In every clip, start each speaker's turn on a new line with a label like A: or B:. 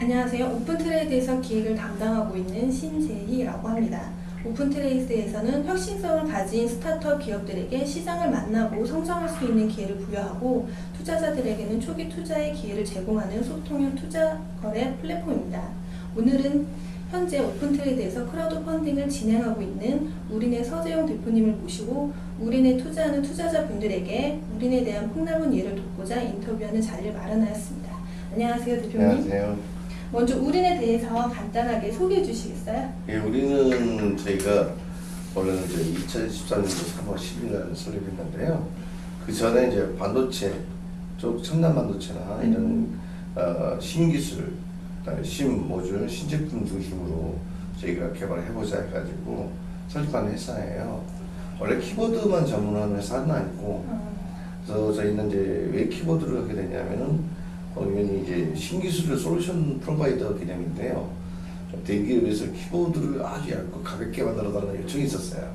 A: 안녕하세요. 오픈트레이드에서 기획을 담당하고 있는 신재희라고 합니다. 오픈트레이드에서는 혁신성을 가진 스타트업 기업들에게 시장을 만나고 성장할 수 있는 기회를 부여하고 투자자들에게는 초기 투자의 기회를 제공하는 소통형 투자 거래 플랫폼입니다. 오늘은 현재 오픈트레이드에서 크라우드 펀딩을 진행하고 있는 우린의 서재용 대표님을 모시고 우린에 투자하는 투자자분들에게 우린에 대한 폭넓은 이해를 돕고자 인터뷰하는 자리를 마련하였습니다. 안녕하세요, 대표님.
B: 안녕하세요.
A: 먼저 우린에 대해서 간단하게 소개해 주시겠어요?
B: 예, 우리는 저희가 원래는 이제 2013년도 3월 10일 날 설립했는데요. 그 전에 이제 반도체 쪽 첨단 반도체나 이런 신기술, 신모듈, 신제품 중심으로 저희가 개발해보자 해가지고 설립한 회사예요. 원래 키보드만 전문하는 회사는 아니고, 그래서 저희는 이제 왜 키보드를 하게 되냐면은 거기는 이제 신기술을 솔루션 프로바이더 개념인데요. 대기업에서 키보드를 아주 얇고 가볍게 만들어달라는 요청이 있었어요.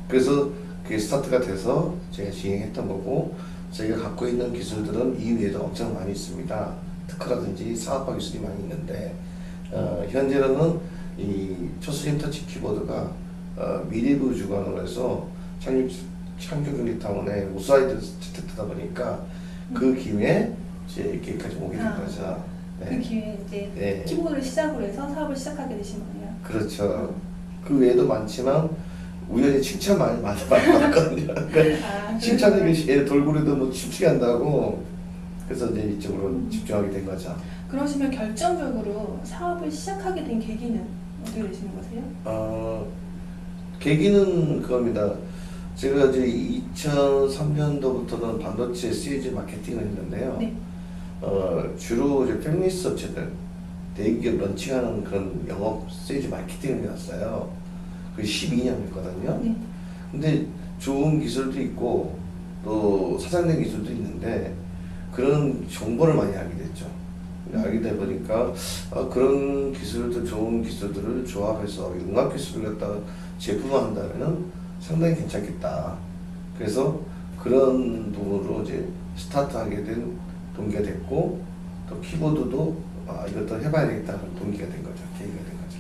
B: 그래서 그게 스타트가 돼서 제가 진행했던 거고, 저희가 갖고 있는 기술들은 이외에도 엄청 많이 있습니다. 특허라든지 사업화 기술이 많이 있는데, 현재는 이 초스림 터치 키보드가 미래부 주관으로 해서 창조경기 타운에 우사이드 채택되다 보니까 그 김에 이제 여기까지 오게 된 거죠.
A: 네. 그 기회에 이제 키보드를 시작으로 해서 사업을 시작하게 되신 거예요.
B: 그렇죠. 그 외에도 많지만 우연히 칭찬 많이 받았거든요. 칭찬이 얘 돌고래도 뭐 춤추게 한다고 그래서 이제 이쪽으로 집중하게 된 거죠.
A: 그러시면 결정적으로 사업을 시작하게 된 계기는 어떻게 되시는 거세요?
B: 계기는 그겁니다. 제가 이제 2003년도부터는 반도체 시리즈 마케팅을 했는데요. 네. 주로 이제 패밀리스 업체들, 대기업 런칭하는 그런 영업 세일즈 마케팅을 해왔어요. 그게 12년이었거든요. 네. 근데 좋은 기술도 있고 또 사장된 기술도 있는데 그런 정보를 많이 알게 됐죠. 알게 되다 보니까 그런 기술들, 좋은 기술들을 조합해서 융합 기술을 갖다가 제품화한다면은 상당히 괜찮겠다. 그래서 그런 부분으로 이제 스타트하게 된 동기가 됐고, 또 키보드도 이것도 해봐야 되겠다는 동기가 된 거죠. 계기가 된 거죠.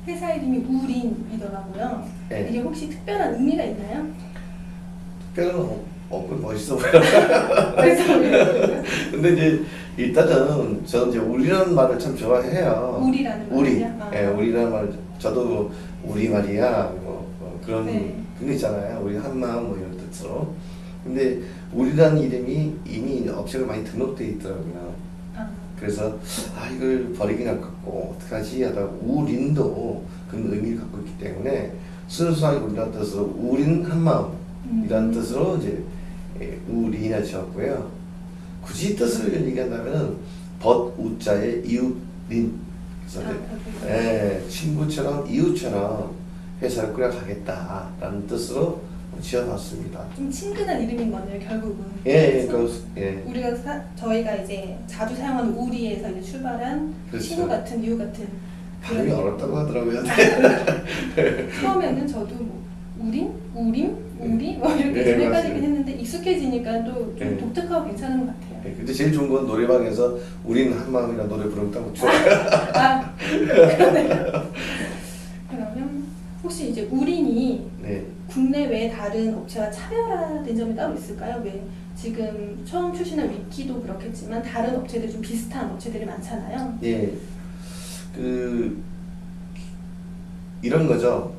A: 회사 이름이 우린이더라고요. 네. 이게 혹시 특별한 의미가 있나요?
B: 특별한 없고 멋있어 보여요. 근데 이제 일단은 저는 이제 우리라는 말을 참 좋아해요.
A: 우리라는 말이요?
B: 예, 우리라는 말 저도 우리 말이야 그런 거 있잖아요. 우리 한마음 뭐 이런 뜻으로. 근데 우리라는 이름이 이미 업체가 많이 등록되어 있더라고요. 그래서 이걸 버리긴 아깝고 어떡하지 하다가 우린도 그런 의미를 갖고 있기 때문에 순수하게 우리라는 뜻으로 우린 한마음이라는 뜻으로 이제 우린을 지었고요. 굳이 뜻을 얘기한다면은 벗우자의 이웃린, 그래서 친구처럼 이웃처럼 회사를 꾸려가겠다라는 뜻으로 지어놨습니다.
A: 좀 친근한 이름인 거네요, 결국은. 저희가 이제 자주 사용하는 우리에서 이제 출발한 그렇죠. 친구 같은, 이웃 같은.
B: 발음이 어렵다고 하더라고요.
A: 처음에는 저도 뭐 우리 뭐 이렇게 좀 헷갈리긴 했는데 익숙해지니까 또 좀 독특하고 괜찮은 것 같아요.
B: 근데 제일 좋은 건 노래방에서 우린 한마음이라는 노래 부르면 딱 좋아요.
A: 그러네요. 그러면 혹시 이제 우린이 국내외 다른 업체와 차별화된 점이 따로 있을까요? 왜 지금 처음 출시한 위키도 그렇겠지만 다른 업체들 좀 비슷한 업체들이 많잖아요.
B: 예, 이런 거죠.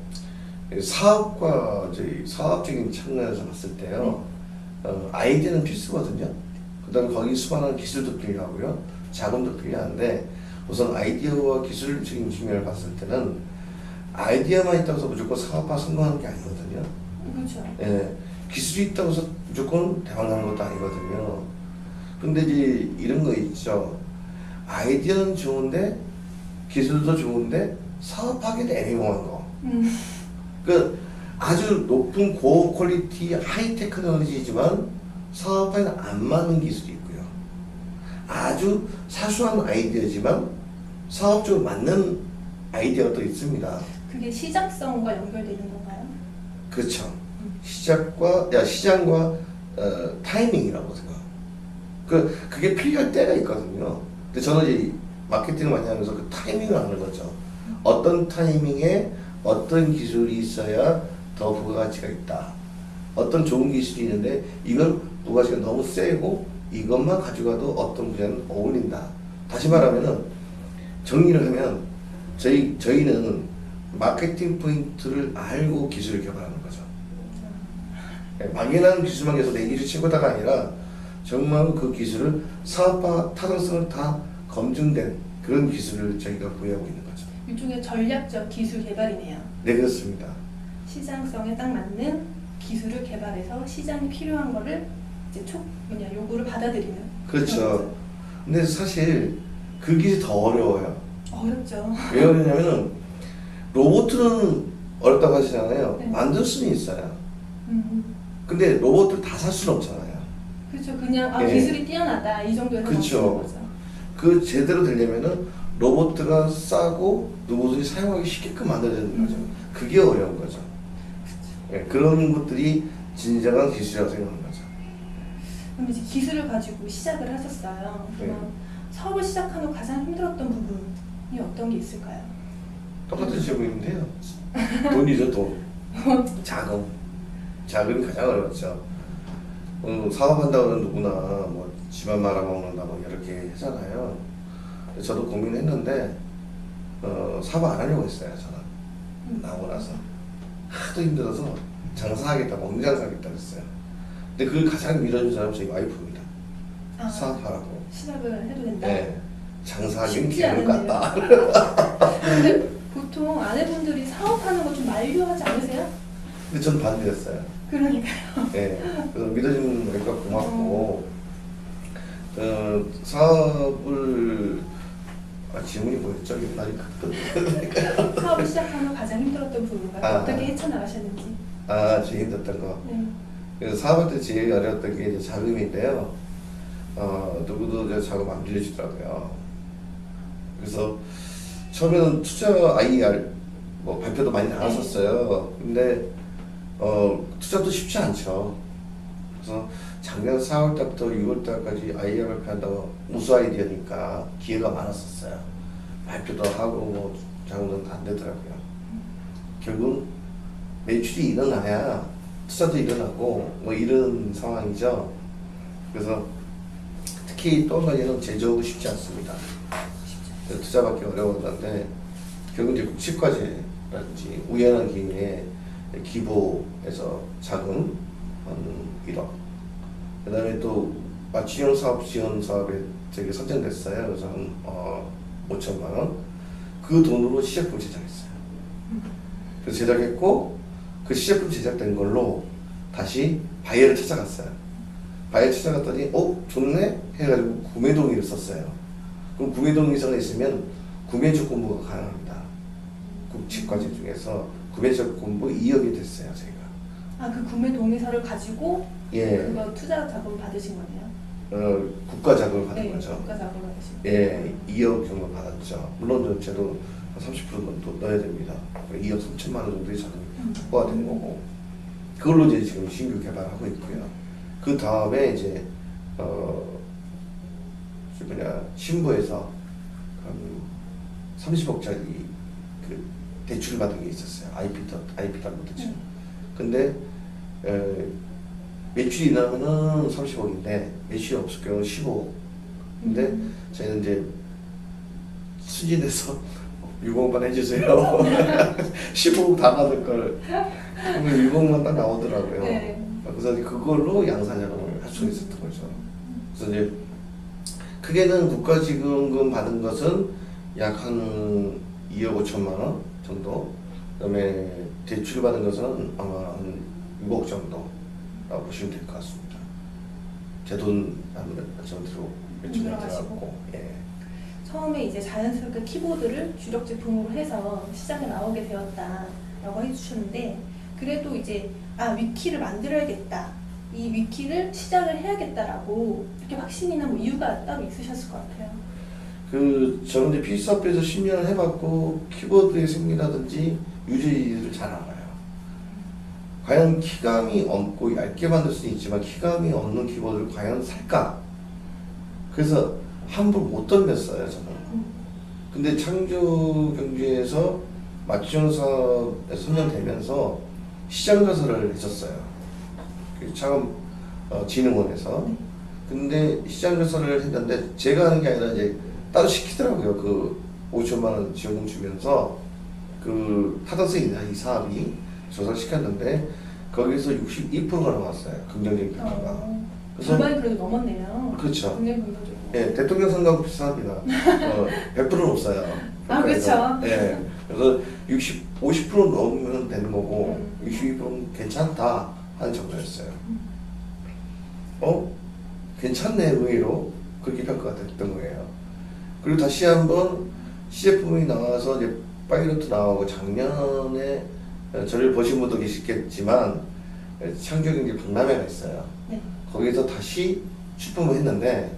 B: 사업과 저희 사업적인 측면에서 봤을 때요. 아이디어는 필수거든요. 그다음에 거기 수반하는 기술도 필요하고요. 자금도 필요한데 우선 아이디어와 기술적인 측면을 봤을 때는 아이디어만 있다고 해서 무조건 사업화 성공하는 게 아니거든요.
A: 그렇죠.
B: 예, 기술이 있다고 해서 무조건 대박나는 것도 아니거든요. 근데 이제 이런 거 있죠. 아이디어는 좋은데 기술도 좋은데 사업하기는 애매모호한 거. 그 아주 높은 고퀄리티 하이 테크놀로지지만 사업하기는 안 맞는 기술이 있고요. 아주 사소한 아이디어지만 사업적으로 맞는 아이디어가 또 있습니다.
A: 그게 시장성과 연결되는 건가요?
B: 그렇죠. 시장과 타이밍이라고 생각. 그게 필요할 때가 있거든요. 근데 저는 마케팅을 많이 하면서 그 타이밍을 아는 거죠. 어떤 타이밍에 어떤 기술이 있어야 더 부가가치가 있다. 어떤 좋은 기술이 있는데 이건 부가가치가 너무 세고 이것만 가져가도 어떤 분야는 어울린다. 다시 말하면은 정리를 하면 저희는 마케팅 포인트를 알고 기술을 개발하는 거죠. 막연한 기술만 계속 내 기술 최고다가 아니라 정말 그 기술을 사업화 타당성을 다 검증된 그런 기술을 저희가 보유하고 있는 거죠.
A: 일종의 전략적 기술 개발이네요.
B: 네, 그렇습니다.
A: 시장성에 딱 맞는 기술을 개발해서 시장이 필요한 거를 이제 요구를 받아들이는.
B: 그렇죠.
A: 그런 거죠.
B: 근데 사실 그 기술이 더 어려워요.
A: 어렵죠.
B: 왜 어렵냐면은 로봇은 어렵다고 하시잖아요.
A: 네.
B: 만들 수는 있어요.
A: 음,
B: 근데 로봇을 다 살 수는 없잖아요.
A: 그렇죠. 그냥
B: 예.
A: 기술이 뛰어나다 이 정도에서
B: 그렇죠.
A: 멈추는 거죠.
B: 그 제대로 되려면은 로봇가 싸고 누구든지 사용하기 쉽게끔 만들어야 되는 거죠. 그게 어려운 거죠. 예, 그런 것들이 진정한 기술이라고 생각하는 거죠.
A: 그럼 이제 기술을 가지고 시작을 하셨어요. 그럼 사업을 시작한 후 가장 힘들었던 부분이 어떤 게 있을까요?
B: 똑같은 질문인데요. 돈이죠, 돈. 자금. 자금이 가장 어렵죠. 사업한다고는 누구나 뭐 집안 말아먹는다 뭐 이렇게 하잖아요. 저도 고민했는데 사업 안 하려고 했어요. 저는 나오고 나서 하도 힘들어서 장사하겠다, 먹는 장사하겠다 그랬어요. 근데 그걸 가장 밀어준 사람은 저희 와이프입니다. 사업하라고.
A: 시작을 해도 된다.
B: 네, 장사하기는
A: 쉽지
B: 기분
A: 않은데요.
B: 같다.
A: 근데 보통 아내분들이 사업하는 거 좀 만류하지 않으세요?
B: 근데 전 반대였어요.
A: 그러니까요.
B: 네, 그래서 믿어주는 거니까 고맙고 사업을 질문이 뭐였죠? 날이
A: 사업을 시작한 후 가장 힘들었던 부분과 어떻게 헤쳐나가셨는지.
B: 제일 힘들었던 거.
A: 네.
B: 그래서 사업할 때 제일 어려웠던 게 이제 자금인데요. 누구도 이제 자금 안 빌려주더라고요. 그래서 처음에는 투자 IR 뭐 발표도 많이 나왔었어요. 근데 투자도 쉽지 않죠. 그래서 작년 4월 달부터 6월 달까지 IR 발표한다고 우수 아이디어니까 기회가 많았었어요. 발표도 하고 뭐 자금은 안 되더라고요. 결국 매출이 일어나야 투자도 일어나고 뭐 이런 상황이죠. 그래서 특히 또 한 가지는 제조업이 쉽지 않습니다. 투자받기 어려웠는데 결국 이제 국치과제라든지 우연한 기회에 기부에서 자금 한 1억, 그 다음에 또 맞춤형 사업 지원 사업에 되게 선정됐어요. 그래서 한 5천만 원. 그 돈으로 시제품 제작했어요. 그래서 제작했고 그 시제품 제작된 걸로 다시 바이어를 찾아갔어요. 바이어 찾아갔더니 좋네 해가지고 구매 동의를 썼어요. 그럼 구매 동의서가 있으면 구매 조건부가 가능합니다. 국치과제 중에서 구매 조건부 2억이 됐어요, 저희가.
A: 그 구매 동의서를 가지고 그거 투자 자금 받으신 거네요?
B: 국가 자금을 받은
A: 네,
B: 거죠.
A: 국가 자금을 받으신 거예요.
B: 예, 2억 정도 받았죠. 물론 저도 한 30% 정도 넣어야 됩니다. 2억 3천만 원 정도의 자금이 확보가 된 거고, 그걸로 이제 지금 신규 개발하고 있고요. 그 다음에 이제 신부에서 한 30억짜리 그 대출을 받은 게 있었어요. IP 담보 대출. 근데 매출이 나면은 30억인데 매출이 없을 경우는 15억. 근데 저희는 이제 수진해서 6억만 해주세요. 15억 다 받을 걸. 그러면 6억만 딱 나오더라고요.
A: 네.
B: 그래서 그걸로 양산자금을 할 수 있었던 거죠. 그래서 이제 크게는 국가지원금 받은 것은 약 한 2억 5천만 원 정도. 그다음에 대출 받은 것은 아마 한 6억 정도라고 보시면 될 것 같습니다. 제 돈 정도로 매출 들어갔고. 예.
A: 처음에 이제 자연스럽게 키보드를 주력 제품으로 해서 시장에 나오게 되었다라고 해주셨는데, 그래도 이제 위키를 만들어야겠다, 이 위키를 시작을 해야겠다라고 이렇게 확신이나 뭐 이유가 따로 있으셨을 것 같아요.
B: 저는 이제 PC 사업에서 10년을 해봤고 키보드의 생리라든지 유지를 잘 알아요. 과연 키감이 없고 얇게 만들 수는 있지만 키감이 없는 키보드를 과연 살까? 그래서 함부로 못 덤볐어요, 저는. 근데 창조경제에서 맞춤형 사업에 선정되면서 시장 조사를 했었어요. 그 창업진흥원에서.
A: 네.
B: 근데 시장 조사를 했는데 제가 하는 게 아니라 이제 따로 시키더라고요. 그 5천만 원 지원금 주면서 그 타당성이냐 이 사업이 조사를 시켰는데 거기서 62%가 나왔어요. 긍정적인 평가가. 그래서
A: 절반이 그래도 넘었네요.
B: 그렇죠.
A: 굉장히 긍정적이고.
B: 예, 대통령 선거하고 비슷합니다. 100%는 없어요.
A: 아, 그렇죠.
B: 예, 그래서 50% 넘으면 되는 거고,
A: 음.
B: 62%는 괜찮다 하는 정도였어요. 괜찮네, 의외로. 그렇게 평가가 됐던 거예요. 그리고 다시 한번 시제품이 나와서 이제 파이로트 나오고 작년에 저를 보신 분도 계시겠지만, 창조경제 박람회가 있어요.
A: 네.
B: 거기서 다시 출품을 했는데,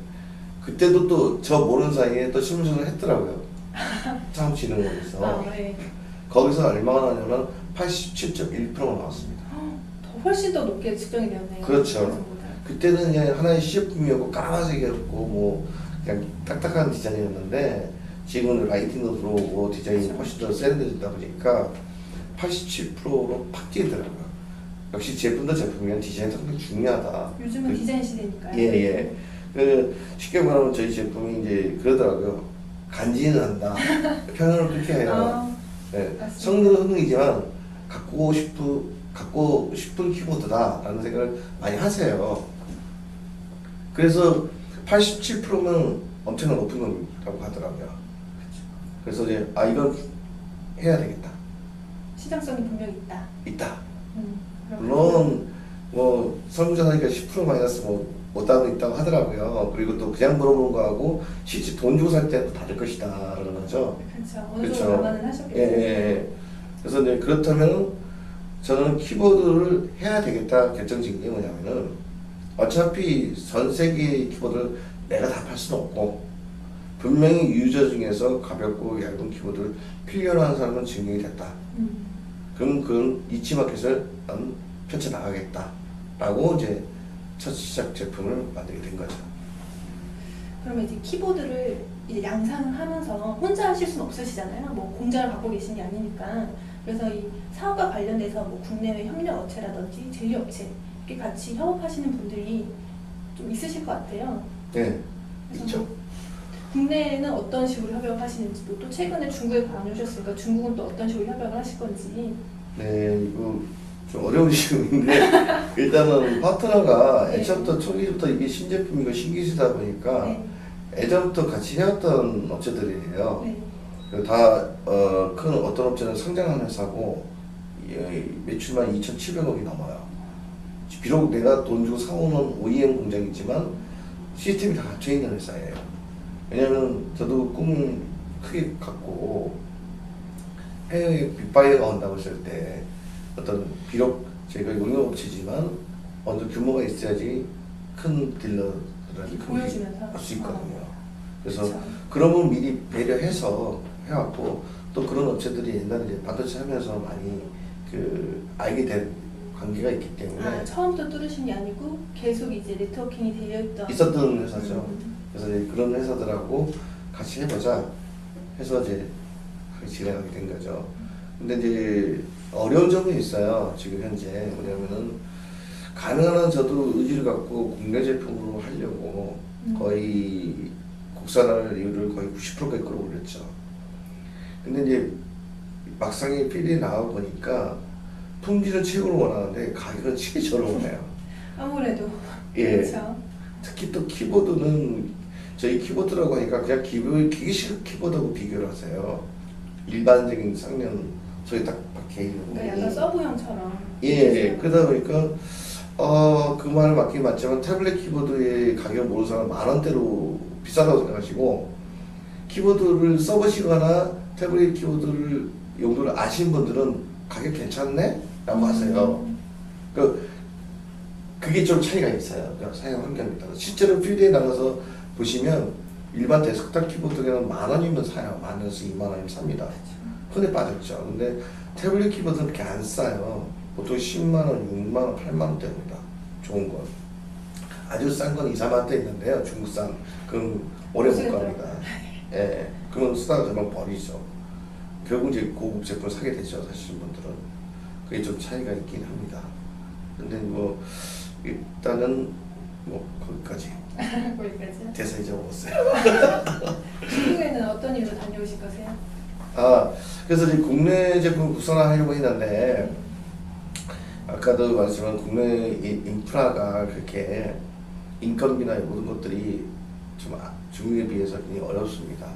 B: 그때도 또 저 모르는 사이에 또 신문조사를 했더라고요. 창업진흥원에서.
A: 네.
B: 거기서 얼마가 나왔냐면 87.1%가 나왔습니다.
A: 훨씬 더 높게 측정이 되었네요.
B: 그렇죠.
A: 예상보다.
B: 그때는 그냥 하나의 시제품이었고 까만색이었고 뭐 그냥 딱딱한 디자인이었는데 지금은 라이팅도 들어오고 디자인이
A: 그렇죠.
B: 훨씬 더 세련되다 보니까 87%로 팍 뛰더라고요. 역시 제품도 제품이면 디자인이 상당히 중요하다.
A: 요즘은 디자인 시대니까요.
B: 예. 그 쉽게 말하면 저희 제품이 이제 그러더라고요. 간지는 한다. 표현을 그렇게 해요. 네.
A: 맞습니다.
B: 성능은 성능이지만 갖고 싶은 키보드다라는 생각을 많이 하세요. 그래서 87%면 엄청난 높은 거라고 하더라고요. 그래서 이제 이건 해야 되겠다.
A: 시장성이 분명히
B: 있다.
A: 그렇군요.
B: 물론 뭐 설문조사니까 10% 마이너스 못하고 있다고 하더라고요. 그리고 또 그냥 물어보는 거하고 실제 돈 주고 살 때도 다를 것이다 그러는 거죠.
A: 그렇죠. 어느
B: 그렇죠.
A: 정도 감안은 하셨겠죠.
B: 예. 그래서 이제 그렇다면 저는 키보드를 해야 되겠다 결정진 게 뭐냐면은 어차피 전 세계의 키보드를 내가 다 팔 수는 없고 분명히 유저 중에서 가볍고 얇은 키보드를 필요로 하는 사람은 증명이 됐다. 그럼 그건 이치마켓을 난 펼쳐나가겠다라고 이제 첫 시작 제품을 만들게 된 거죠.
A: 그러면 이제 키보드를 이제 양산을 하면서 혼자 하실 수는 없으시잖아요. 뭐 공장을 갖고 계신 게 아니니까. 그래서 이 사업과 관련돼서 뭐 국내외 협력 업체라든지 제휴업체 이렇게 같이 협업하시는 분들이 좀 있으실 것 같아요.
B: 네,
A: 그래서
B: 있죠.
A: 뭐 국내에는 어떤 식으로 협업하시는지도 또 최근에 중국에 다녀오셨으니까 중국은 또 어떤 식으로 협업을 하실 건지.
B: 네, 이거 좀 어려운 질문인데 일단은 파트너가
A: 네.
B: 애초부터 초기부터 이게 신제품이고 신기술이다 보니까
A: 네.
B: 예전부터 같이 해왔던 업체들이에요.
A: 네.
B: 다 큰 어떤 업체는 상장한 회사고 매출만 2,700억이 넘어요. 비록 내가 돈 주고 사오는 OEM 공장이지만 시스템이 다 갖춰 있는 회사예요. 왜냐면 저도 꿈을 크게 갖고 해외에 빅바이어가 온다고 했을 때 어떤 비록 저희가 용역업체지만 어느 규모가 있어야지 큰 딜러들한테
A: 보여주면서
B: 할 수 있거든요. 그래서
A: 그렇죠.
B: 그런 건 미리 배려해서 해왔고 또 그런 업체들이 옛날에 이제 반도체 하면서 많이 알게 된 관계가 있기 때문에
A: 처음부터 뚫으신 게 아니고 계속 이제 네트워킹이 되어 있던
B: 있었던 회사죠. 그래서 이제 그런 회사들하고 같이 해보자 해서 이제 같이 진행하게 된 거죠. 근데 이제 어려운 점이 있어요. 지금 현재 뭐냐면은 가능한 한 저도 의지를 갖고 국내 제품으로 하려고 거의 국산화율을 거의 90%까지 끌어올렸죠. 근데 이제 막상에 필이 나와 보니까 품질은 최고로 원하는데 가격은 되게 저렴해요.
A: 아무래도
B: 예.
A: 그렇죠.
B: 특히 또 키보드는 저희 키보드라고 하니까 그냥 기계식 키보드하고 비교를 하세요. 일반적인 쌍면 소리 딱 박혀 있는 거.
A: 그러니까 약간 서브형처럼.
B: 예. 그러다 보니까 그 말은 맞긴 맞지만 태블릿 키보드의 가격 모르는 사람은 10,000원대로 비싸다고 생각하시고 키보드를 써보시거나 태블릿 키보드를 용도를 아시는 분들은 가격 괜찮네? 라고 하세요. 그게 좀 차이가 있어요. 사용 환경에 따라. 실제로 필드에 나가서 보시면 일반 데스크탑 키보드는 10,000원이면 사요. 10,000원에서 20,000원이면 삽니다. 흔해 빠졌죠. 근데 태블릿 키보드는 그렇게 안 싸요. 보통 100,000원, 60,000원, 80,000원대입니다. 좋은 건. 아주 싼 건 2, 3만원대 있는데요. 중국산. 그럼 오래 못 갑니다. 예, 그런 쓰다가 그만 버리죠. 결국 이제 고급 제품을 사게 되죠, 사실 분들은. 그게 좀 차이가 있긴 합니다. 근데 뭐 일단은 뭐 거기까지
A: 거기까지.
B: 대사 잊어먹었어요.
A: 중국에는 어떤 일로 다녀오실 거세요?
B: 아, 그래서 이제 국내 제품 국산화하려고 했는데 아까도 말씀한 국내 인프라가 그렇게 인건비나 모든 것들이 좀 중국에 비해서 굉장히 어렵습니다.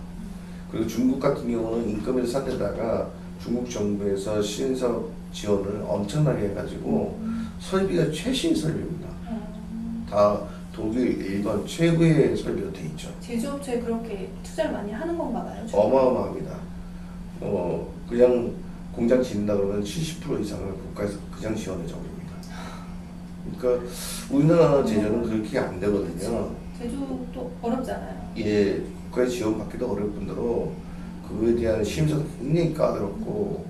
B: 그리고 중국 같은 경우는 인건비를 싼 데다가 중국 정부에서 신사업 지원을 엄청나게 해가지고 설비가 최신 설비입니다. 다 독일, 일본 최고의 설비로 돼 있죠.
A: 제조업체에 그렇게 투자를 많이 하는 건가 봐요. 중국은?
B: 어마어마합니다. 그냥 공장 짓는다 그러면 70% 이상을 국가에서 그냥 지원해줘 버립니다. 그러니까 우리나라 제조는 그렇게 안 되거든요.
A: 제조도 어렵잖아요.
B: 예, 국가의 지원 받기도 어려울 뿐더러 그거에 대한 심사도 굉장히 까다롭고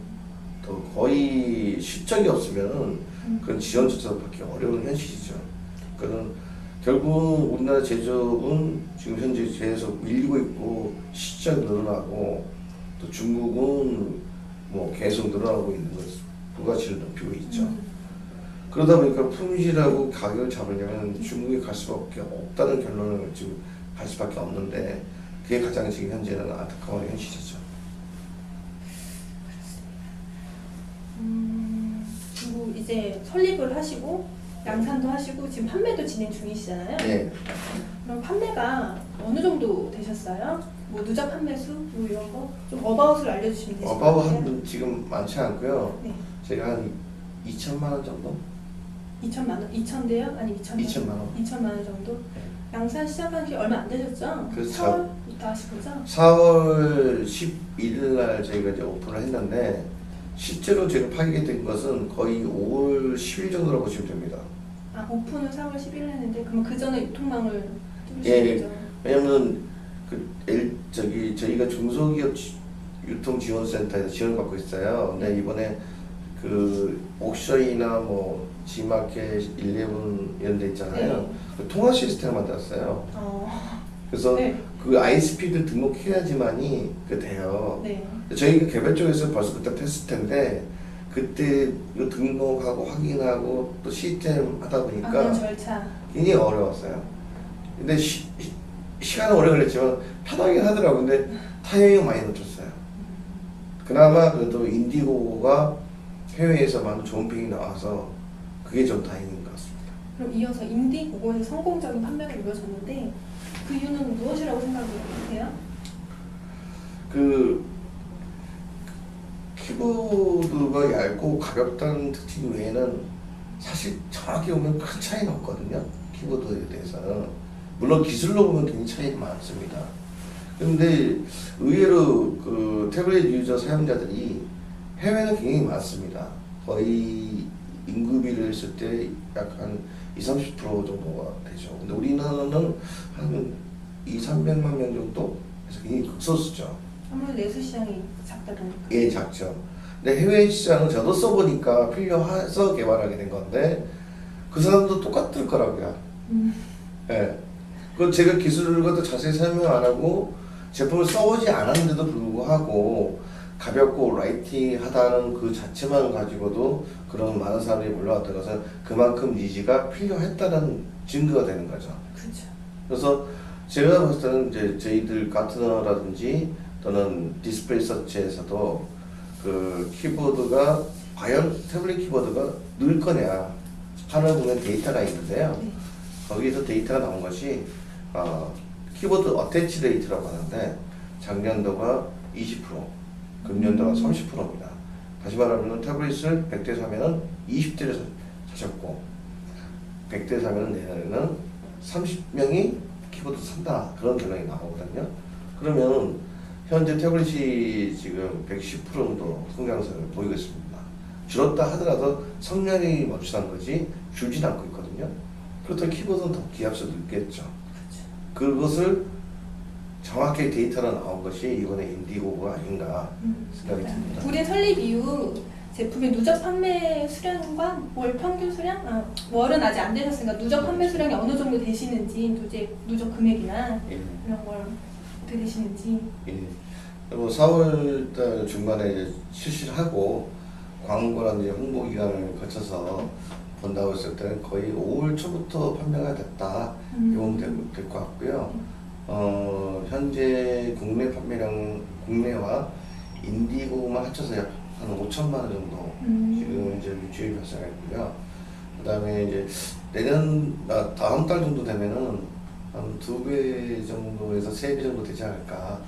B: 또 거의 실적이 없으면 그런 지원조차도 받기 어려운 현실이죠. 그는 결국 우리나라 제조업은 지금 현재 계속 밀리고 있고 실적이 늘어나고 또 중국은 뭐 계속 늘어나고 있는 것 부가치를 높이고 있죠. 그러다 보니까 품질하고 가격을 잡으려면 중국에 갈 수밖에 없다는 결론을 지금 갈 수밖에 없는데 그게 가장 지금 현재는 안타까운 현실이죠.
A: 그리고 이제 설립을 하시고 양산도 하시고 지금 판매도 진행 중이시잖아요.
B: 네.
A: 그럼 판매가 어느 정도 되셨어요? 뭐 누적 판매 수? 뭐 이런 거? 좀 어바웃을 알려주시면 되실 것 같아요.
B: 어바웃은 지금 많지 않고요.
A: 네.
B: 제가 한 2천만 원 정도?
A: 2천만 원? 2천대요? 아니
B: 2천만 원.
A: 2천만 원 정도? 양산 시작한 지 얼마 안 되셨죠?
B: 그렇죠.
A: 4월부터 하신 거죠?
B: 4월 11일 날 저희가 이제 오픈을 했는데 실제로 제가 팔게 된 것은 거의 5월 10일 정도라고 보시면 됩니다.
A: 아 오픈을 4월 10일 했는데 그러면 그 전에 유통망을
B: 예,
A: 뚫으신 거죠?
B: 왜냐면 저희가 중소기업 유통지원센터에서 지원을 받고 있어요. 근데 이번에 그 옥션이나 뭐 G마켓, 11 이런 데 있잖아요.
A: 네.
B: 그 통화 시스템을 만들었어요. 그래서
A: 네.
B: 그 ISP를 등록해야지만이 그 돼요.
A: 네.
B: 저희가 개발 쪽에서 벌써 그때 테스트인데 그때 이거 등록하고 확인하고 또 시스템 하다
A: 그런
B: 보니까
A: 절차.
B: 굉장히 어려웠어요. 근데 시간은 오래 걸렸지만 편하긴 하더라고요. 근데 타이밍을 많이 놓쳤어요. 그나마 그래도 인디고가 해외에서만 좋은 픽이 나와서 그게 좀 다행인 것 같습니다.
A: 그럼 이어서 인디고고에서 성공적인 판매가 이루어졌는데 그 이유는 무엇이라고 생각하세요?
B: 그 키보드가 얇고 가볍다는 특징 외에는 사실 정확히 보면 큰 차이는 없거든요. 키보드에 대해서는. 물론 기술로 보면 굉장히 차이가 많습니다. 그런데 의외로 그 태블릿 유저 사용자들이 해외는 굉장히 많습니다. 거의 인구비를 했을 때 약 한 20-30% 정도가 되죠. 근데 우리나라는 한 200-300만 명 정도? 그래서 굉장히 극소수죠.
A: 아무래도 내수 시장이 작다 보니까.
B: 예, 작죠. 근데 해외 시장은 저도 써보니까 필요해서 개발하게 된 건데 그 사람도 똑같을 거라고요. 예. 그 제가 기술을 것도 자세히 설명 안 하고 제품을 써보지 않았는데도 불구하고 가볍고 라이팅하다는 그 자체만 가지고도 그런 많은 사람들이 몰려왔던 것은 그만큼 니즈가 필요했다는 증거가 되는 거죠.
A: 그렇죠.
B: 그래서 제가 봤을 때는 이제 저희들 가트너라든지 또는 디스플레이 서치에서도 그 키보드가 과연 태블릿 키보드가 늘 거냐 하늘 보면 데이터가 있는데요.
A: 네.
B: 거기서 데이터가 나온 것이 키보드 어태치 레이트라고 하는데 작년도가 20%, 금년도가 30%입니다. 다시 말하면 태블릿을 100대 사면은 20대를 사셨고 100대 사면은 내년에는 30명이 키보드 산다 그런 결론이 나오거든요. 그러면 현재 태블릿이 지금 110% 정도 성장세를 보이고 있습니다. 줄었다 하더라도 성장이 멈추는 거지 줄진 않고 있거든요. 그렇다면 키보드는 더 기압수도 있겠죠. 그것을 정확히 데이터로 나온 것이 이번에 인디고가 아닌가 생각이 듭니다.
A: 불의 설립 이후 제품의 누적 판매 수량과 월 평균 수량? 월은 아직 안 되셨으니까 누적 판매 수량이 어느 정도 되시는지 누적 금액이나
B: 예.
A: 이런 걸 어떻게 되시는지.
B: 예. 4월달 중반에 이제 출시를 하고 광고랑 이제 홍보 기간을 거쳐서 본다고 했을 때는 거의 5월 초부터 판매가 됐다. 이건 될 것 같고요. 현재 국내 판매량, 국내와 인디고만 합쳐서 약 한 5천만 원 정도 지금 이제 유출이 발생했고요. 그 다음에 이제 다음 달 정도 되면은 한 2배 정도에서 3배 정도 되지 않을까.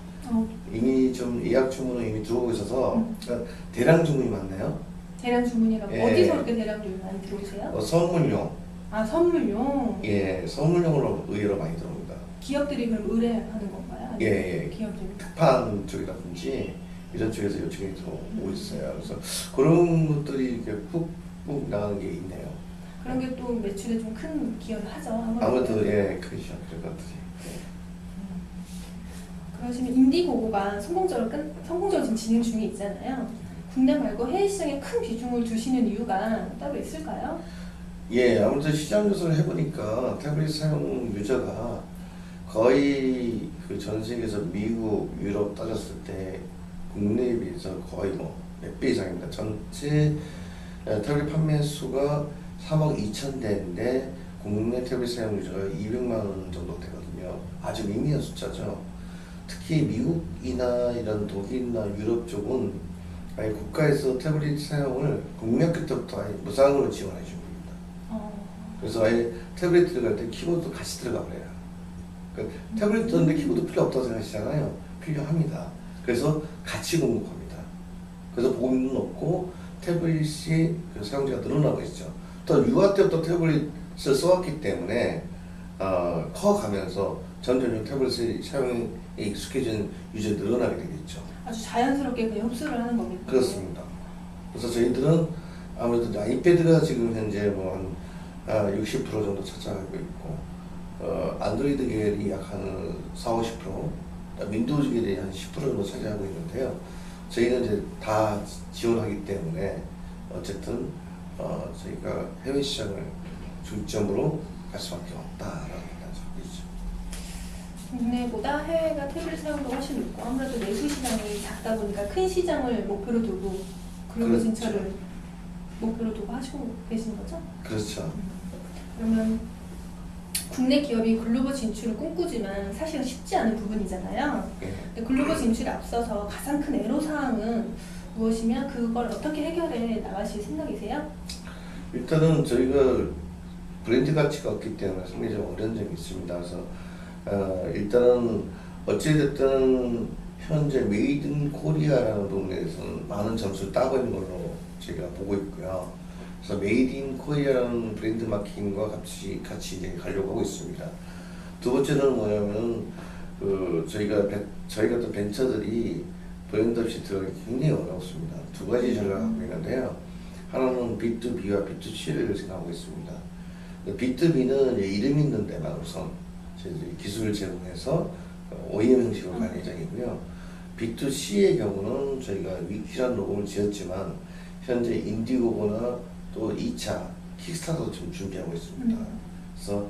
B: 이미 좀 예약 주문은 이미 들어오고 있어서 그러니까 대량 주문이 많네요.
A: 대량 주문이라고
B: 예.
A: 어디서 그렇게 대량 주문 많이 들어오세요?
B: 선물용.
A: 아, 선물용.
B: 예, 선물용으로 의외로 많이 들어옵니다.
A: 기업들이 그럼 의뢰하는 건가요? 아니면
B: 예.
A: 기업들이.
B: 특판 쪽이라든지 이런 쪽에서 요청이 들어오고 있어요. 그래서 그런 것들이 이렇게 훅훅 나가는 게 있네요.
A: 그런 게 또 매출에 좀 큰 기여를 하죠.
B: 아무래도 예, 크죠. 그런 것들이.
A: 그러시면 인디고고가 성공적으로 지금 진행 중에 있잖아요. 국내 말고 해외 시장에 큰 비중을 두시는 이유가 따로 있을까요?
B: 예, 아무튼 시장 조사를 해보니까 태블릿 사용 유저가 거의 그 전 세계에서 미국, 유럽 따졌을 때 국내에 비해서 거의 뭐 몇 배 이상입니다. 전체 태블릿 판매 수가 3억 2천 대인데 국내 태블릿 사용 유저가 200만 원 정도 되거든요. 아주 미미한 숫자죠. 특히 미국이나 이런 독일이나 유럽 쪽은 아예 국가에서 태블릿 사용을 국민학교 때부터 아예 무상으로 지원해 줍니다. 그래서 아예 태블릿 들어갈 때 키보드도 같이 들어가 버려요. 그러니까 태블릿 듣는데 키보드 필요 없다고 생각하시잖아요. 필요합니다. 그래서 같이 공급합니다. 그래서 보험도 높고 태블릿이 그 사용자가 늘어나고 있죠. 또 유아 때부터 태블릿을 써왔기 때문에 커가면서 점점 태블릿 사용에 익숙해진 유저들이 늘어나게 되겠죠.
A: 아주 자연스럽게 그냥 흡수를 하는 겁니다.
B: 그렇습니다. 그래서 저희들은 아무래도 아이패드가 지금 현재 뭐 한 60% 정도 차지하고 있고 안드로이드 계열이 약 한 40-50%, 윈도우즈 계열이 한 10% 정도 차지하고 있는데요. 저희는 이제 다 지원하기 때문에 어쨌든 저희가 해외 시장을 중점으로 갈 수밖에 없다라는 생각이죠.
A: 국내보다 해외가 태블릿 사용도가 훨씬 높고 아무래도 내수 시장이 작다 보니까 큰 시장을 목표로 두고 글로벌
B: 그렇죠.
A: 진출을 목표로 두고 하시고 계신 거죠?
B: 그렇죠.
A: 그러면 국내 기업이 글로벌 진출을 꿈꾸지만 사실은 쉽지 않은 부분이잖아요.
B: 예.
A: 근데 글로벌 진출에 앞서서 가장 큰 애로사항은 무엇이며 그걸 어떻게 해결해 나가실 생각이세요?
B: 일단은 저희가 브랜드 가치가 없기 때문에 상대적으로 어려운 점이 있습니다. 그래서 일단은 어찌됐든 현재 메이드 인 코리아라는 부분에 대해서는 많은 점수를 따고 있는 걸로 제가 보고 있고요. 그래서 메이드 인 코리아라는 브랜드 마케팅과 같이 이제 가려고 하고 있습니다. 두 번째는 뭐냐면 저희가 같은 벤처들이 브랜드 없이 들어가기 굉장히 어렵습니다. 두 가지 전략을 하고 있는데요. 하나는 B2B와 B2C를 생각하고 있습니다. B2B는 이름 있는 데만 우선 저희들이 기술을 제공해서 OEM 형식으로 갈 예정이고요. B2C의 경우는 저희가 위키라는 로고를 지었지만 현재 인디고고나 또 2차 킥스타터도 지금 준비하고 있습니다. 그래서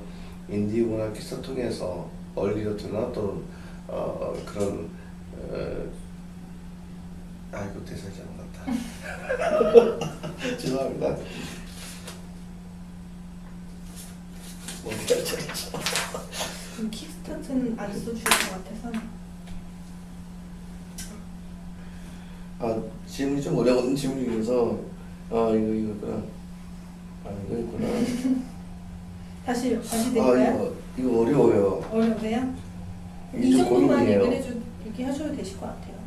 B: 인디고나 킥스타터 통해서 얼리어트나 또는 그런 이거 대사지 않은 것 같다. 죄송합니다.
A: 킥스타트는 안 써주실 것 같아서.
B: 질문이 좀 어려운 질문이라서 이거구나. 이거구나.
A: 다시 드릴까요?
B: 이거 어려워요.
A: 어려우세요?
B: 이게
A: 이
B: 좀
A: 정도만
B: 고민이에요.
A: 이렇게 하셔도 되실 것 같아요.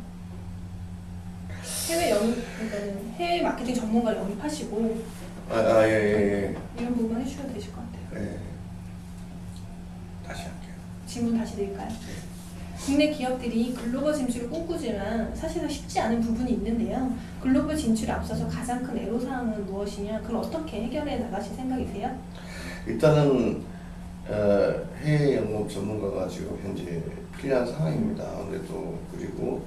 A: 그러니까는 해외 마케팅 전문가를 영입하시고
B: 예.
A: 이런 부분 해주셔도 되실 것 같아요.
B: 예. 다시 할게요.
A: 질문 다시 드릴까요? 국내 기업들이 글로벌 진출을 꿈꾸지만 사실은 쉽지 않은 부분이 있는데요. 글로벌 진출에 앞서서 가장 큰 애로사항은 무엇이냐? 그걸 어떻게 해결해 나가실 생각이세요?
B: 일단은 해외 영업 전문가가 지금 현재 필요한 상황입니다. 아무래도 그리고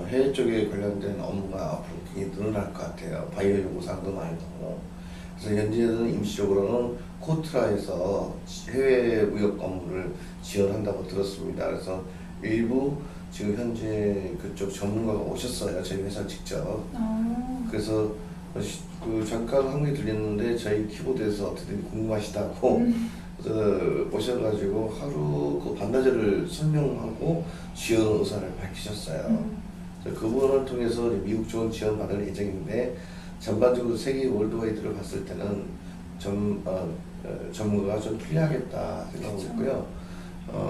B: 해외 쪽에 관련된 업무가 앞으로 굉장히 늘어날 것 같아요. 바이오 요구사항도 많이 나오고. 그래서 현재는 임시적으로는 코트라에서 해외 무역 업무를 지원한다고 들었습니다. 그래서 일부 지금 현재 그쪽 전문가가 오셨어요. 저희 회사 직접. 그래서 그 잠깐 한국에 들렸는데 저희 키보드에서 어떻게 궁금하시다고 오셔가지고 하루 그 반나절을 설명하고 지원 의사를 밝히셨어요. 그래서 그분을 통해서 미국 쪽은 지원 받을 예정인데 전반적으로 세계 월드와이드를 봤을 때는 전문가가 좀 필요하겠다 생각하고 있고요.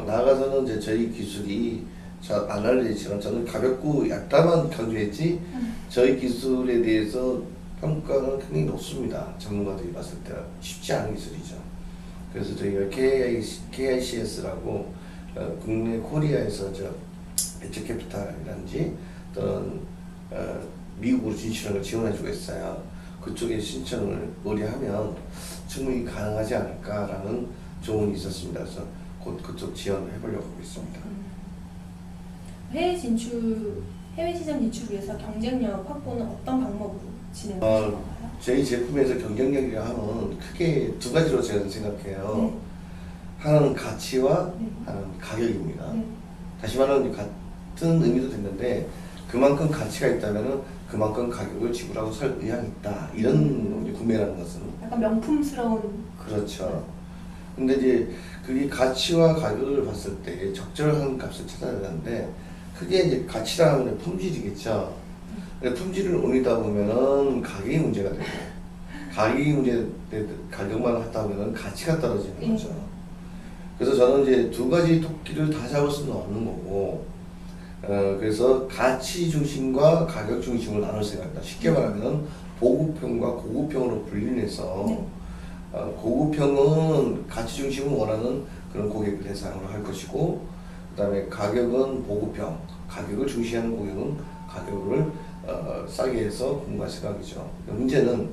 B: 나아가서는 이제 저희 기술이 잘 안 알려지지만 저는 가볍고 얕다만 강조했지 저희 기술에 대해서 평가는 굉장히 높습니다. 전문가들이 봤을 때 쉽지 않은 기술이죠. 그래서 저희가 KICS라고 국내 코리아에서 벤처 캐피탈이라든지 또는 미국으로 진출하는 걸 지원해주고 있어요. 그쪽에 신청을 의뢰하면 충분히 가능하지 않을까라는 조언이 있었습니다. 그래서 곧 그쪽 지원을 해보려고 하고 있습니다.
A: 해외 시장 진출 위해서 경쟁력 확보는 어떤 방법으로 진행하실 건가요?
B: 저희 제품에서 경쟁력이라 하면 크게 두 가지로 제가 생각해요.
A: 네.
B: 하나는 가치와
A: 네.
B: 하나는 가격입니다.
A: 네.
B: 다시 말하면 같은 의미도 됐는데 그만큼 가치가 있다면 그만큼 가격을 지불하고 살 의향이 있다. 이런 구매라는 것은
A: 약간 명품스러운.
B: 그렇죠. 근데 이제 그게 가치와 가격을 봤을 때 적절한 값을 찾아야 되는데 크게 이제 가치라 하면 품질이겠죠. 근데 품질을 올리다 보면은 가격이 문제가 되고 가격이 가격만 하다 보면은 가치가 떨어지는 거죠. 그래서 저는 이제 두 가지 토끼를 다 잡을 수는 없는 거고 그래서 가치 중심과 가격 중심을 나눌 생각입니다. 쉽게 말하면 보급형과 고급형으로 분리해서 고급형은 가치 중심을 원하는 그런 고객을 대상으로 할 것이고 그 다음에 가격은 보급형, 가격을 중시하는 고객은 가격을 싸게 해서 공부할 생각이죠. 문제는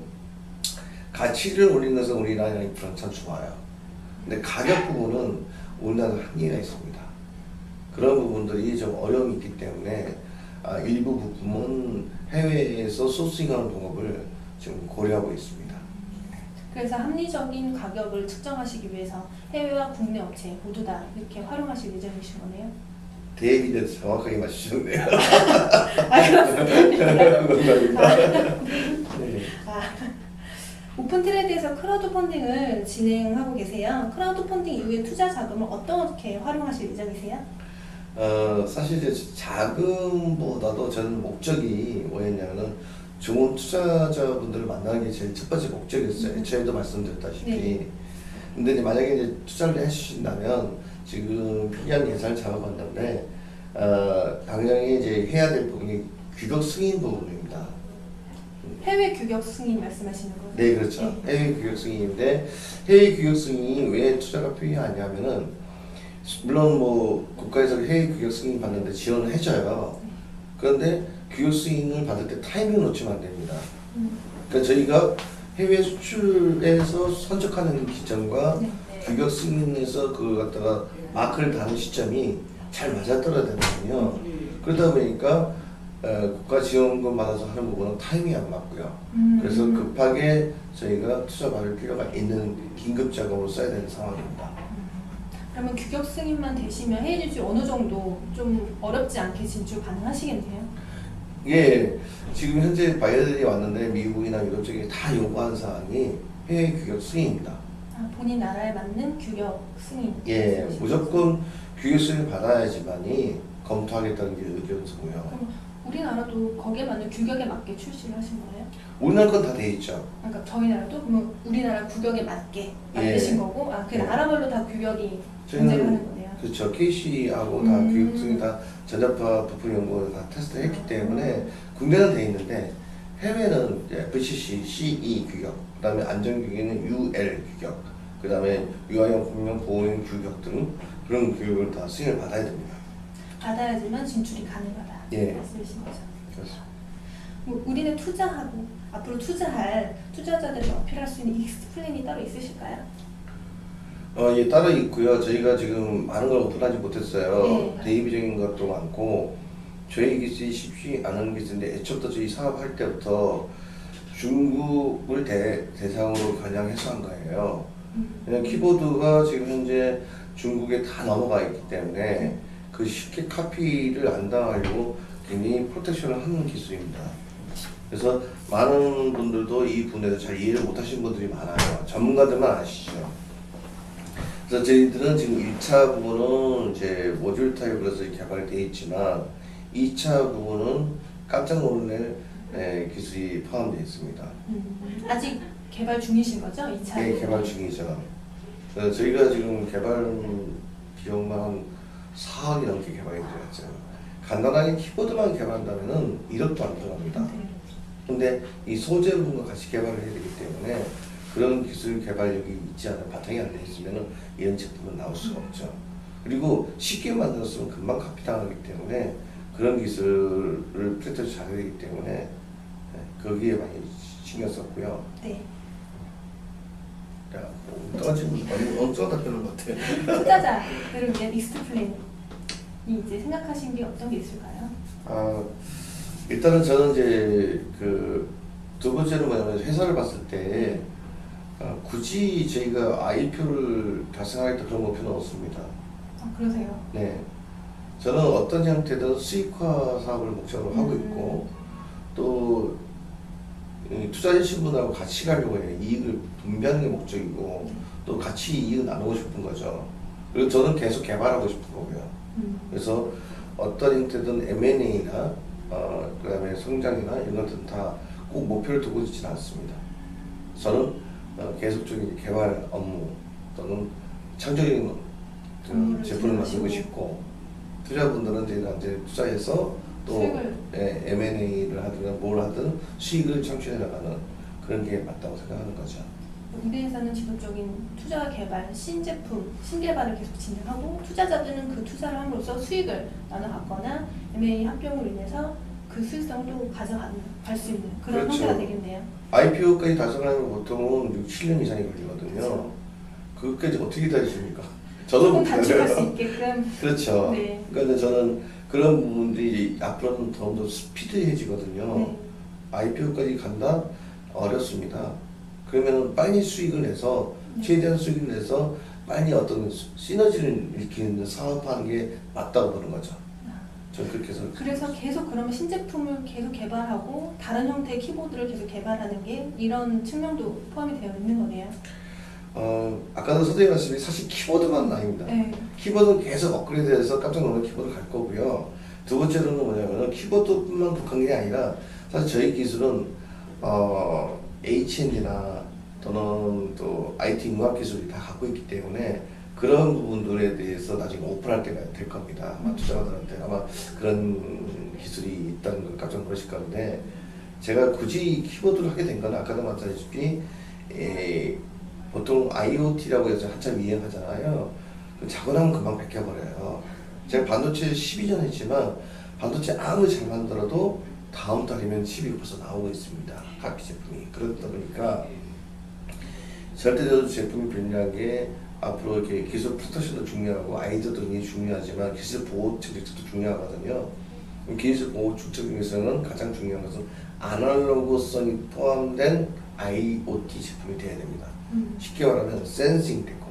B: 가치를 올리는 것은 우리나라 인프라는 참 좋아요. 근데 가격 부분은 우리나라는 한계가 있습니다. 그런 부분들이 좀 어려움이 있기 때문에 일부 부품은 해외에서 소싱하는 방법을 지금 고려하고 있습니다.
A: 그래서 합리적인 가격을 측정하시기 위해서 해외와 국내 업체 모두 다 이렇게 활용하실 예정이신 거네요?
B: 대비에 대해서 정확하게 맞추셨네요.
A: 그렇습니다.
B: 네.
A: 오픈 트레이드에서 크라우드 펀딩을 진행하고 계세요. 크라우드 펀딩 이후에 투자 자금을 어떻게 활용하실 예정이세요?
B: 사실 이제 자금보다도 저는 목적이 뭐였냐면은 좋은 투자자분들을 만나는 게 제일 첫 번째 목적이었어요. 애초에도 말씀드렸다시피.
A: 네.
B: 근데 이제 만약에 이제 투자를 해주신다면 지금 필요한 예산을 잡아봤는데 당장에 이제 해야 될 부분이 규격 승인 부분입니다.
A: 해외 규격 승인 말씀하시는 거예요?
B: 네, 그렇죠. 해외 규격 승인인데 해외 규격 승인이 왜 투자가 필요하냐면은 물론 뭐 국가에서 해외 규격 승인 받는데 지원을 해줘요. 그런데 규격 승인을 받을 때 타이밍을 놓치면 안 됩니다. 그러니까 저희가 해외 수출에서 선적하는 기점과 규격 승인에서 그걸 갖다가 마크를 다는 시점이 잘 맞아떨어야 되거든요. 그러다 보니까 국가 지원금 받아서 하는 부분은 타이밍이 안 맞고요. 그래서 급하게 저희가 투자 받을 필요가 있는 긴급 자금으로 써야 되는 상황입니다.
A: 그러면 규격 승인만 되시면 해외 진출 어느 정도 좀 어렵지 않게 진출 가능하시겠네요?
B: 예, 지금 현재 바이어들이 왔는데 미국이나 유럽 쪽에 다 요구하는 사항이 해외 규격 승인입니다.
A: 본인 나라에 맞는 규격 승인.
B: 예, 무조건 규격 승인 받아야지만이 검토하겠다는 게 의견서고요.
A: 그럼 우리나라도 거기에 맞는 규격에 맞게 출시를 하신 거예요?
B: 우리나라 건 다 돼 있죠.
A: 그러니까 저희 나라도 그러면 우리나라 규격에 맞게 만드신 거고, 그 나라별로 다 규격이 존재를 하는 거네요.
B: 그렇죠. KC하고 다 규격 승인 다 전자파 부품 연구 다 테스트했기 때문에 국내는 돼 있는데 해외는 FCC, CE 규격, 그다음에 안전 규격은 UL 규격, 그다음에 유아용품용 보호용 규격 등 그런 규격을 다 승인을 받아야 됩니다.
A: 받아야지만 진출이 가능하다.
B: 예.
A: 말씀이신 거죠.
B: 그렇습니다.
A: 뭐 우리는 투자하고 앞으로 투자할 투자자들을 어필할 수 있는 익스플레인이 따로 있으실까요?
B: 예, 따로 있고요. 저희가 지금 많은 걸 오픈하지 못했어요.
A: 네.
B: 대비적인 것도 많고 저희 기술이 쉽지 않은 기술인데 애초부터 저희 사업할 때부터 중국을 대상으로 겨냥해서 한 거예요. 그냥 키보드가 지금 현재 중국에 다 넘어가 있기 때문에 그 그 쉽게 카피를 안 당하려고 굉장히 프로텍션을 하는 기술입니다. 그래서 많은 분들도 이 분야에서 잘 이해를 못 하시는 분들이 많아요. 전문가들만 아시죠. 그래서 저희들은 지금 1차 부분은 이제 모듈 타입으로 해서 개발이 되어 있지만 2차 부분은 깜짝 놀랄 기술이 포함되어 있습니다.
A: 아직 개발 중이신 거죠? 2차?
B: 네, 개발 중이죠. 그래서 저희가 지금 개발 비용만 한 4억이 넘게 개발이 들어갔죠. 간단하게 키보드만 개발한다면 1억도 안 들어갑니다. 근데 이 소재 부분과 같이 개발을 해야 되기 때문에 그런 기술 개발력이 있지 않은 바탕이 안 돼 있으면 이런 제품은 나올 수가 없죠. 그리고 쉽게 만들었으면 금방 카피당하기 때문에 그런 기술을 프레터를 잘해야 되기 때문에 거기에 많이 신경 썼고요.
A: 네.
B: 야, 떨어지면 너무 쏟아지는 것 같아요.
A: 투자자들을 위한 리스트 플랜이 이제 생각하신 게 어떤 게 있을까요?
B: 일단은 저는 이제 그 두 번째는 뭐냐면 회사를 봤을 때 굳이 저희가 IPO를 달성하겠다 그런 목표는 없습니다.
A: 그러세요?
B: 네. 저는 어떤 형태든 수익화 사업을 목적으로 하고 있고 또 투자하신 분하고 같이 가려고 해요. 이익을 분배하는 게 목적이고 또 같이 이익을 나누고 싶은 거죠. 그리고 저는 계속 개발하고 싶은 거고요. 그래서 어떤 형태든 M&A나 그다음에 성장이나 이런 것들은 다 꼭 목표를 두고 있지는 않습니다. 저는 계속적인 개발 업무 또는 창조적인 제품을 만들고 싶고 투자분들은 이제 투자해서 또 M&A를 하든 뭘 하든 수익을 창출해 나가는 그런 게 맞다고 생각하는 거죠.
A: 우리 회사는 지속적인 투자 개발, 신제품, 신개발을 계속 진행하고 투자자들은 그 투자를 함으로써 수익을 나눠갖거나 M&A 합병으로 인해서 그 수익성을 또 가져갈 수 있는 그런
B: 그렇죠.
A: 형태가 되겠네요.
B: IPO까지 달성하면 보통은 6, 7년 이상이 걸리거든요.
A: 그렇죠.
B: 그것까지 어떻게 기다리십니까? 저도 못
A: 단축할 수
B: 기다려요.
A: 있게끔.
B: 그렇죠.
A: 네.
B: 그러니까 저는 그런 부분들이 앞으로는 더욱더 스피드해지거든요.
A: 네.
B: IPO까지 간다? 어렵습니다. 그러면 빨리 수익을 내서 최대한 수익을 내서 빨리 어떤 시너지를 일으키는 사업하는 게 맞다고 보는 거죠. 저는 그렇게 해서
A: 그래서 계속 그러면 신제품을 계속 개발하고 다른 형태의 키보드를 계속 개발하는 게 이런 측면도 포함이 되어 있는 거네요.
B: 아까도 선생님 말씀이 사실 키보드만 아닙니다.
A: 네.
B: 키보드는 계속 업그레이드해서 깜짝 놀랄 키보드 갈 거고요. 두 번째로는 뭐냐면 키보드뿐만 국한 게 아니라 사실 저희 기술은 H&D나 또는 또 IT 융합 기술이 다 갖고 있기 때문에 그런 부분들에 대해서 나중에 오픈할 때가 될 겁니다. 아마 투자자들한테 아마 그런 기술이 있다는 걸 깜짝 놀라실 건데 제가 굳이 키보드를 하게 된 건 아까도 말씀드렸다시피 보통 IoT라고 해서 한참 유행하잖아요. 자고 나면 금방 뺏겨버려요. 제가 반도체 12년 했지만 반도체 아무리 잘 만들어도 다음 달이면 칩이 벌써 나오고 있습니다. 카피 제품이. 그러다 보니까 절대적으로 제품이 변리한 게 앞으로 이렇게 기술 프로덕션도 중요하고 아이디어도 굉장히 중요하지만 기술 보호 정책도 중요하거든요. 기술 보호 정책 중에서는 가장 중요한 것은 아날로그성이 포함된 IoT 제품이 돼야 됩니다. 쉽게 말하면 센싱 되고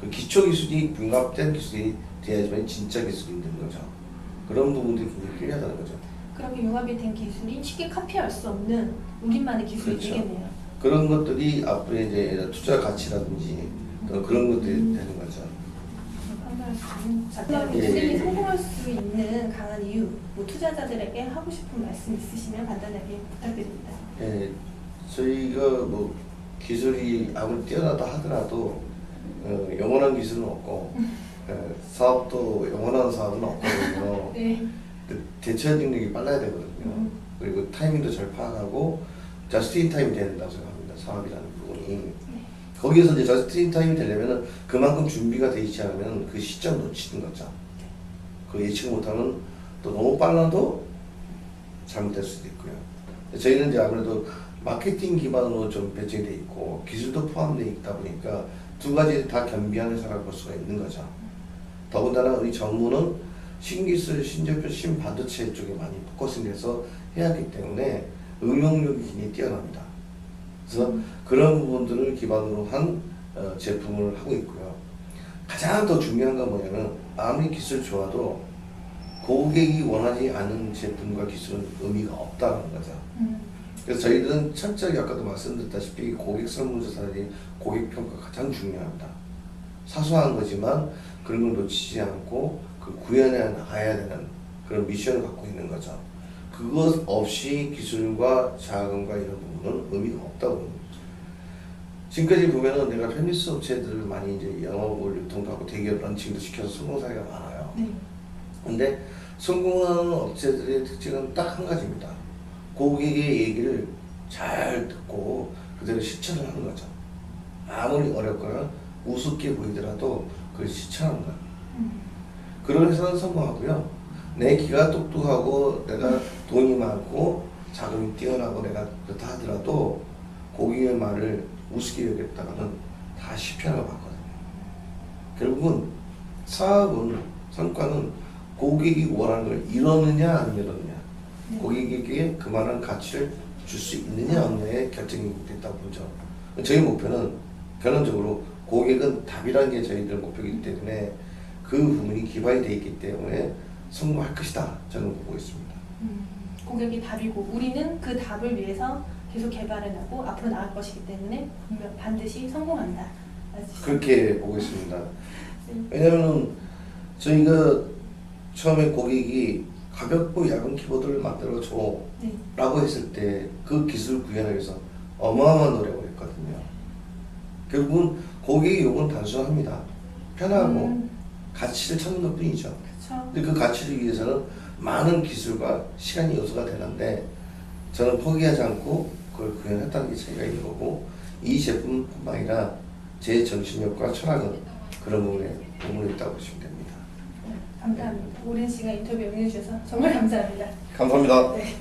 B: 그 기초 기술이 융합된 기술이 돼야지만 진짜 기술이 되는 거죠. 그런 부분들이 굉장히 필요하다는 거죠.
A: 그렇게 융합이 된 기술이 쉽게 카피할 수 없는 우리만의 기술이
B: 그렇죠.
A: 되겠네요.
B: 그런 것들이 앞으로 이제 투자 가치라든지 또 그런 것들이 되는 거죠.
A: 판단할 수 있는 작품
B: 예.
A: 기술이 성공할 수 있는 강한 이유, 뭐 투자자들에게 하고 싶은 말씀 있으시면 간단하게 부탁드립니다.
B: 예, 저희가 뭐 기술이 아무리 뛰어나다 하더라도 영원한 기술은 없고 사업도 영원한 사업은 없거든요.
A: 네.
B: 대처 능력이 빨라야 되거든요. 그리고 타이밍도 잘 파악하고 저스트 인 타임이 돼야 된다고 생각합니다. 사업이라는 부분이. 거기에서 이제 저스트 인 타임이 되려면 그만큼 준비가 되어 있지 않으면 그 시점 놓치는 거죠. 그 예측 못하면 또 너무 빨라도 잘못될 수도 있고요. 저희는 이제 아무래도 마케팅 기반으로 좀 배치돼 있고 기술도 포함되어 있다 보니까 두 가지 다 겸비한 회사라고 볼 수가 있는 거죠. 더군다나 우리 전문은 신기술, 신제품, 신반도체 쪽에 많이 포커싱돼서 해야 하기 때문에 응용력이 굉장히 뛰어납니다. 그래서 그런 부분들을 기반으로 한 제품을 하고 있고요. 가장 더 중요한 건 뭐냐면 아무리 기술 좋아도 고객이 원하지 않는 제품과 기술은 의미가 없다는 거죠. 그래서 저희들은 철저하게 아까도 말씀드렸다시피 고객 설문조사라든지 고객 평가가 가장 중요합니다. 사소한 거지만 그런 걸 놓치지 않고 그 구현해 나가야 되는 그런 미션을 갖고 있는 거죠. 그것 없이 기술과 자금과 이런 부분은 의미가 없다고 봅니다. 지금까지 보면은 내가 편리스 업체들을 많이 이제 영업을 유통도 하고 대기업 런칭도 시켜서 성공 사례가 많아요.
A: 네.
B: 근데 성공하는 업체들의 특징은 딱 한 가지입니다. 고객의 얘기를 잘 듣고 그대로 실천을 하는 거죠. 아무리 어렵거나 우습게 보이더라도 그걸 실천하는 거예요. 그런 회사는 성공하고요. 내 기가 똑똑하고 내가 돈이 많고 자금이 뛰어나고 내가 그렇다 하더라도 고객의 말을 우습게 여겼다가는 다 실패하는 거 봤거든요. 결국은 사업은 성과는 고객이 원하는 걸 이루느냐 안 이루느냐, 고객에게 그만한 가치를 줄 수 있느냐 없느냐에 결정이 됐다고 보죠. 저희 목표는 결론적으로 고객은 답이라는 게 저희들 목표이기 때문에 그 부분이 기반이 되어 있기 때문에 성공할 것이다 저는 보고 있습니다.
A: 고객이 답이고 우리는 그 답을 위해서 계속 개발해 나고 앞으로 나갈 것이기 때문에 분명 반드시 성공한다.
B: 그렇게 보고 있습니다. 왜냐하면 저희가 처음에 고객이 가볍고 얇은 키보드를 만들어 줘
A: 네.
B: 라고 했을 때 그 기술 구현을 위해서 어마어마한 노력을 했거든요. 결국은 고객의 요구는 단순합니다. 편하고 가치를 찾는 것 뿐이죠.
A: 그렇죠.
B: 근데 그 가치를 위해서는 많은 기술과 시간이 요소가 되는데 저는 포기하지 않고 그걸 구현했다는 게 차이가 있는 거고, 이 제품뿐만 아니라 제 정신력과 철학은 그런 부분에 도움을 있다고 보시면 됩니다.
A: 감사합니다. 오랜 시간 인터뷰 응해주셔서 정말 감사합니다.
B: 감사합니다.
A: 네.